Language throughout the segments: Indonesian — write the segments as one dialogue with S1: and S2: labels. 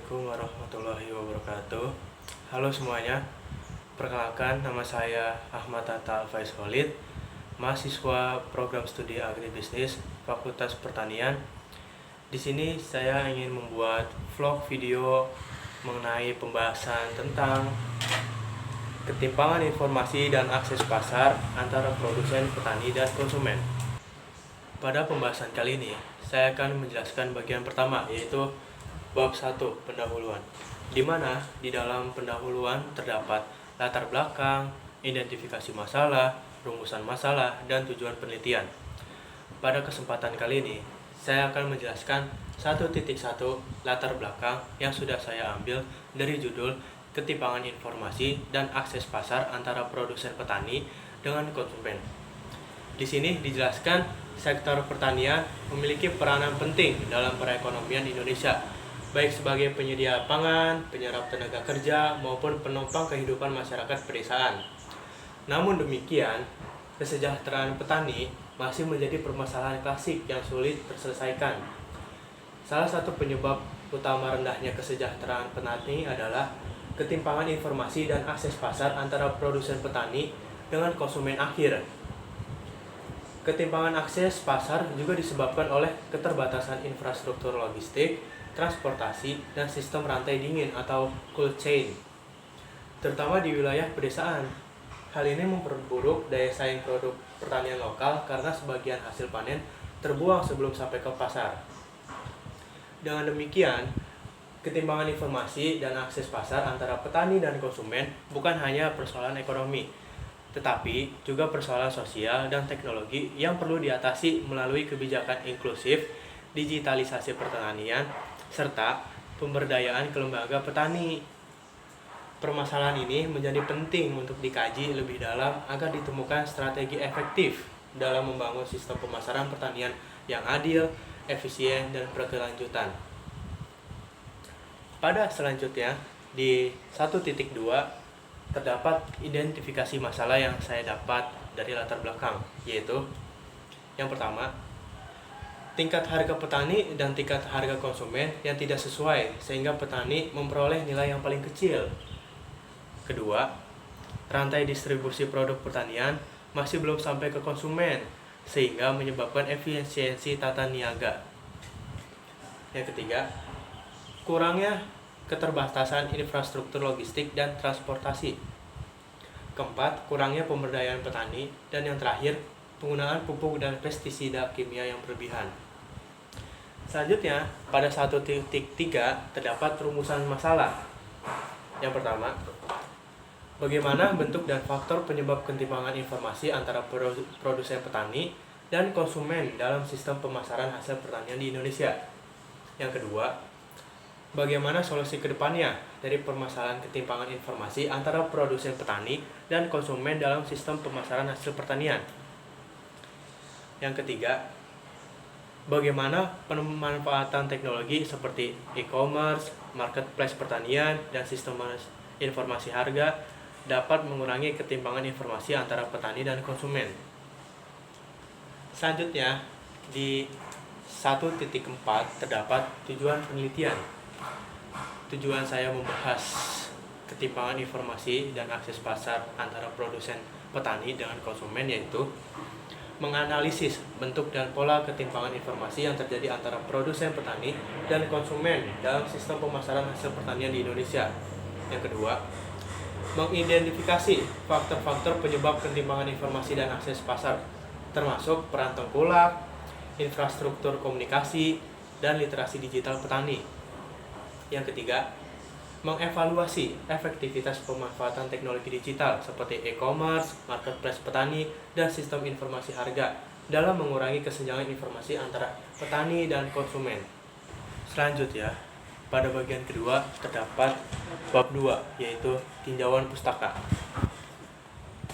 S1: Assalamualaikum warahmatullahi wabarakatuh. Halo semuanya, perkenalkan nama saya Ahmad Tata Alfaiz Khalid, mahasiswa program studi agribisnis Fakultas Pertanian. Di sini saya ingin membuat vlog video mengenai pembahasan tentang ketimpangan informasi dan akses pasar antara produsen, petani, dan konsumen. Pada pembahasan kali ini, saya akan menjelaskan bagian pertama, yaitu Bab 1, pendahuluan, di mana di dalam pendahuluan terdapat latar belakang, identifikasi masalah, rumusan masalah, dan tujuan penelitian. Pada kesempatan kali ini, saya akan menjelaskan 1.1 latar belakang yang sudah saya ambil dari judul Ketimpangan Informasi dan Akses Pasar Antara Produsen Petani dengan Konsumen. Di sini dijelaskan sektor pertanian memiliki peranan penting dalam perekonomian Indonesia, baik sebagai penyedia pangan, penyerap tenaga kerja, maupun penopang kehidupan masyarakat pedesaan. Namun demikian, kesejahteraan petani masih menjadi permasalahan klasik yang sulit terselesaikan. Salah satu penyebab utama rendahnya kesejahteraan petani adalah ketimpangan informasi dan akses pasar antara produsen petani dengan konsumen akhir. Ketimpangan akses pasar juga disebabkan oleh keterbatasan infrastruktur logistik, transportasi, dan sistem rantai dingin atau cold chain, terutama di wilayah pedesaan. Hal ini memperburuk daya saing produk pertanian lokal karena sebagian hasil panen terbuang sebelum sampai ke pasar. Dengan demikian, ketimpangan informasi dan akses pasar antara petani dan konsumen bukan hanya persoalan ekonomi, tetapi juga persoalan sosial dan teknologi yang perlu diatasi melalui kebijakan inklusif, digitalisasi pertanian, serta pemberdayaan kelembaga petani. Permasalahan ini menjadi penting untuk dikaji lebih dalam agar ditemukan strategi efektif dalam membangun sistem pemasaran pertanian yang adil, efisien, dan berkelanjutan. Pada selanjutnya, di 1.2 terdapat identifikasi masalah yang saya dapat dari latar belakang, yaitu yang pertama, tingkat harga petani dan tingkat harga konsumen yang tidak sesuai sehingga petani memperoleh nilai yang paling kecil. Kedua, rantai distribusi produk pertanian masih belum sampai ke konsumen sehingga menyebabkan efisiensi tata niaga. Yang ketiga, kurangnya keterbatasan infrastruktur logistik dan transportasi. Keempat, kurangnya pemberdayaan petani. Dan yang terakhir, penggunaan pupuk dan pestisida kimia yang berlebihan. Selanjutnya, pada 1.3 terdapat rumusan masalah. Yang pertama, bagaimana bentuk dan faktor penyebab ketimpangan informasi antara produsen petani dan konsumen dalam sistem pemasaran hasil pertanian di Indonesia. Yang kedua, bagaimana solusi kedepannya dari permasalahan ketimpangan informasi antara produsen petani dan konsumen dalam sistem pemasaran hasil pertanian. Yang ketiga, bagaimana pemanfaatan teknologi seperti e-commerce, marketplace pertanian, dan sistem informasi harga dapat mengurangi ketimpangan informasi antara petani dan konsumen. Selanjutnya, di 1.4 terdapat tujuan penelitian. Tujuan saya membahas ketimpangan informasi dan akses pasar antara produsen petani dengan konsumen yaitu menganalisis bentuk dan pola ketimpangan informasi yang terjadi antara produsen petani dan konsumen dalam sistem pemasaran hasil pertanian di Indonesia. Yang kedua, mengidentifikasi faktor-faktor penyebab ketimpangan informasi dan akses pasar, termasuk peran tengkulak, infrastruktur komunikasi, dan literasi digital petani. Yang ketiga, mengevaluasi efektivitas pemanfaatan teknologi digital seperti e-commerce, marketplace petani, dan sistem informasi harga dalam mengurangi kesenjangan informasi antara petani dan konsumen. Selanjutnya, pada bagian kedua terdapat bab 2, yaitu tinjauan pustaka.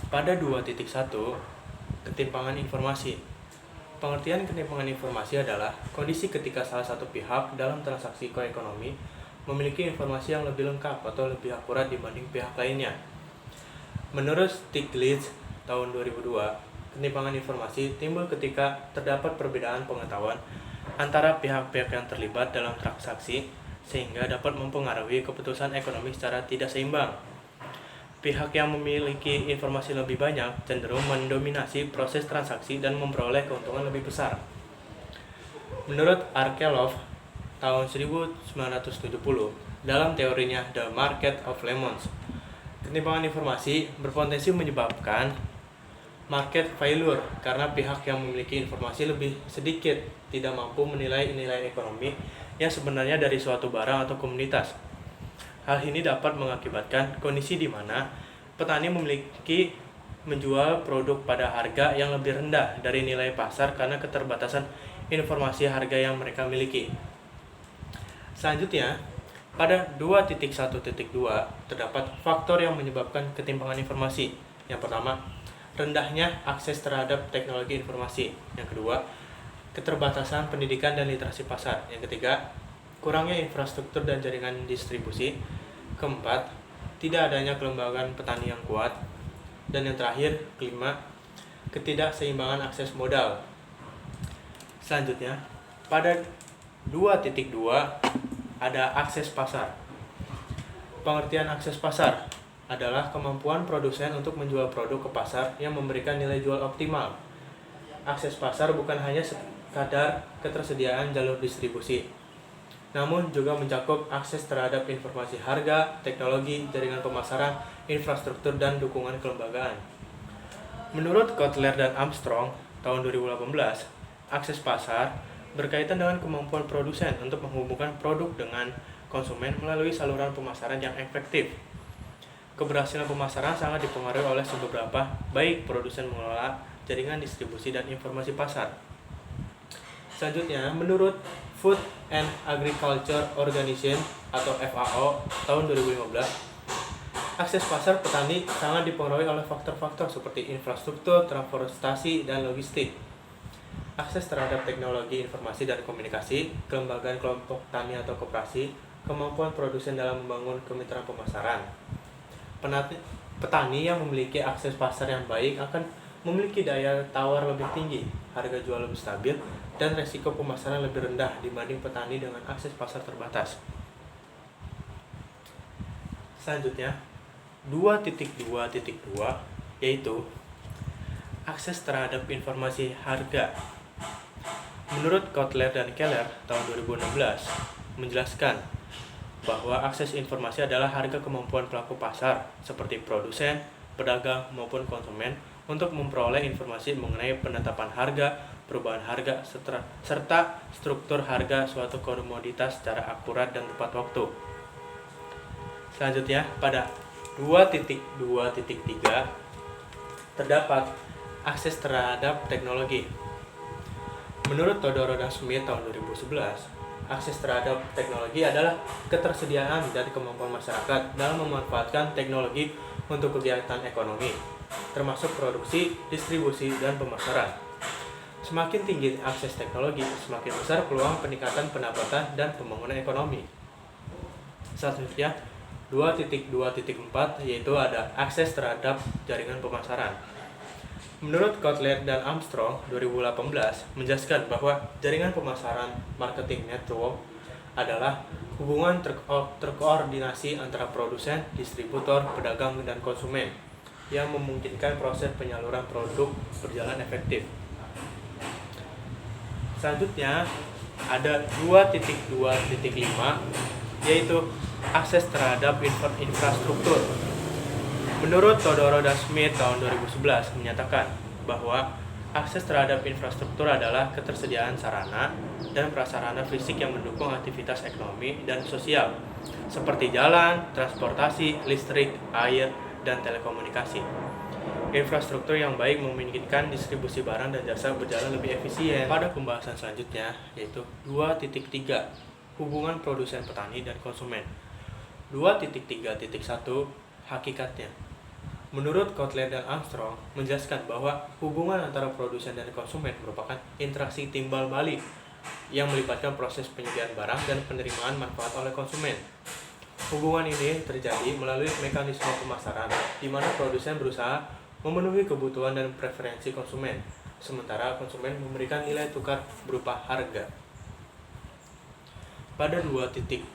S1: Pada 2.1, ketimpangan informasi. Pengertian ketimpangan informasi adalah kondisi ketika salah satu pihak dalam transaksi ekonomi memiliki informasi yang lebih lengkap atau lebih akurat dibanding pihak lainnya. Menurut Stiglitz tahun 2002, ketimpangan informasi timbul ketika terdapat perbedaan pengetahuan antara pihak-pihak yang terlibat dalam transaksi sehingga dapat mempengaruhi keputusan ekonomi secara tidak seimbang. Pihak yang memiliki informasi lebih banyak cenderung mendominasi proses transaksi dan memperoleh keuntungan lebih besar. Menurut Arkelov tahun 1970, dalam teorinya The Market of Lemons, ketimpangan informasi berpotensi menyebabkan market failure karena pihak yang memiliki informasi lebih sedikit tidak mampu menilai nilai ekonomi yang sebenarnya dari suatu barang atau komunitas. Hal ini dapat mengakibatkan kondisi di mana petani memiliki menjual produk pada harga yang lebih rendah dari nilai pasar karena keterbatasan informasi harga yang mereka miliki. Selanjutnya, pada 2.1.2 terdapat faktor yang menyebabkan ketimpangan informasi. Yang pertama, rendahnya akses terhadap teknologi informasi. Yang kedua, keterbatasan pendidikan dan literasi pasar. Yang ketiga, kurangnya infrastruktur dan jaringan distribusi. Keempat, tidak adanya kelembagaan petani yang kuat. Dan yang terakhir, kelima, ketidakseimbangan akses modal. Selanjutnya, pada 2.2 ada akses pasar. Pengertian akses pasar adalah kemampuan produsen untuk menjual produk ke pasar yang memberikan nilai jual optimal. Akses pasar bukan hanya sekadar ketersediaan jalur distribusi, namun juga mencakup akses terhadap informasi harga, teknologi, jaringan pemasaran, infrastruktur, dan dukungan kelembagaan. Menurut Kotler dan Armstrong tahun 2018, akses pasar berkaitan dengan kemampuan produsen untuk menghubungkan produk dengan konsumen melalui saluran pemasaran yang efektif. Keberhasilan pemasaran sangat dipengaruhi oleh seberapa baik produsen mengelola jaringan distribusi dan informasi pasar. Selanjutnya, menurut Food and Agriculture Organization atau FAO tahun 2015, akses pasar petani sangat dipengaruhi oleh faktor-faktor seperti infrastruktur, transportasi, dan logistik. Akses terhadap teknologi informasi dan komunikasi, kelembagaan kelompok tani atau koperasi, kemampuan produsen dalam membangun kemitraan pemasaran. Petani yang memiliki akses pasar yang baik akan memiliki daya tawar lebih tinggi, harga jual lebih stabil, dan resiko pemasaran lebih rendah dibanding petani dengan akses pasar terbatas. Selanjutnya, 2.2.2 yaitu akses terhadap informasi harga. Menurut Kotler dan Keller tahun 2016 menjelaskan bahwa akses informasi adalah harga kemampuan pelaku pasar seperti produsen, pedagang, maupun konsumen untuk memperoleh informasi mengenai penetapan harga, perubahan harga, serta struktur harga suatu komoditas secara akurat dan tepat waktu. Selanjutnya, pada 2.2.3 terdapat akses terhadap teknologi. Menurut Todoro dan Smith tahun 2011, akses terhadap teknologi adalah ketersediaan dan kemampuan masyarakat dalam memanfaatkan teknologi untuk kegiatan ekonomi, termasuk produksi, distribusi, dan pemasaran. Semakin tinggi akses teknologi, semakin besar peluang peningkatan pendapatan dan pembangunan ekonomi. Selanjutnya, 2.2.4 yaitu ada akses terhadap jaringan pemasaran. Menurut Kotler dan Armstrong 2018 menjelaskan bahwa jaringan pemasaran marketing network adalah hubungan terkoordinasi antara produsen, distributor, pedagang, dan konsumen yang memungkinkan proses penyaluran produk berjalan efektif. Selanjutnya ada 2.2.5 yaitu akses terhadap infrastruktur. Menurut Todoro dan Smith tahun 2011 menyatakan bahwa akses terhadap infrastruktur adalah ketersediaan sarana dan prasarana fisik yang mendukung aktivitas ekonomi dan sosial seperti jalan, transportasi, listrik, air, dan telekomunikasi. Infrastruktur yang baik memungkinkan distribusi barang dan jasa berjalan lebih efisien. Pada pembahasan selanjutnya yaitu 2.3 hubungan produsen petani dan konsumen. 2.3.1 hakikatnya. Menurut Kotler dan Armstrong menjelaskan bahwa hubungan antara produsen dan konsumen merupakan interaksi timbal balik yang melibatkan proses penyediaan barang dan penerimaan manfaat oleh konsumen. Hubungan ini terjadi melalui mekanisme pemasaran, di mana produsen berusaha memenuhi kebutuhan dan preferensi konsumen, sementara konsumen memberikan nilai tukar berupa harga. pada 2.3.2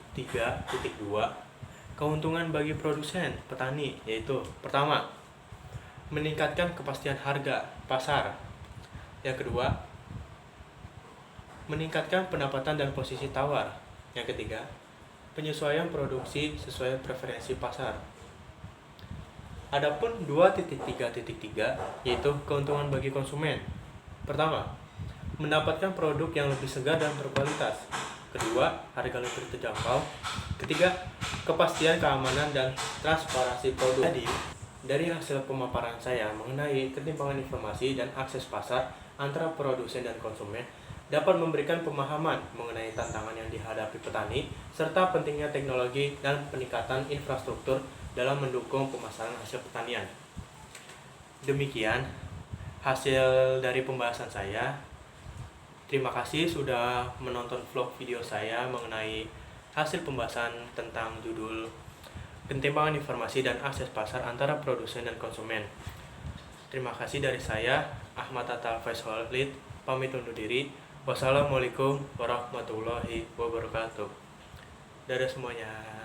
S1: keuntungan bagi produsen petani, yaitu pertama, meningkatkan kepastian harga pasar. Yang kedua, meningkatkan pendapatan dan posisi tawar. Yang ketiga, penyesuaian produksi sesuai preferensi pasar. Adapun 2.3.3 yaitu keuntungan bagi konsumen. Pertama, mendapatkan produk yang lebih segar dan berkualitas. Kedua, harga lebih terjangkau. Ketiga, kepastian keamanan dan transparansi produk. Jadi, dari hasil pemaparan saya mengenai ketimpangan informasi dan akses pasar antara produsen dan konsumen dapat memberikan pemahaman mengenai tantangan yang dihadapi petani serta pentingnya teknologi dan peningkatan infrastruktur dalam mendukung pemasaran hasil pertanian. Demikian hasil dari pembahasan saya. Terima kasih sudah menonton vlog video saya mengenai hasil pembahasan tentang judul ketimpangan informasi dan akses pasar antara produsen dan konsumen. Terima kasih dari saya, Ahmad Atta Faisal Lid, pamit undur diri. Wassalamualaikum warahmatullahi wabarakatuh. Dadah semuanya.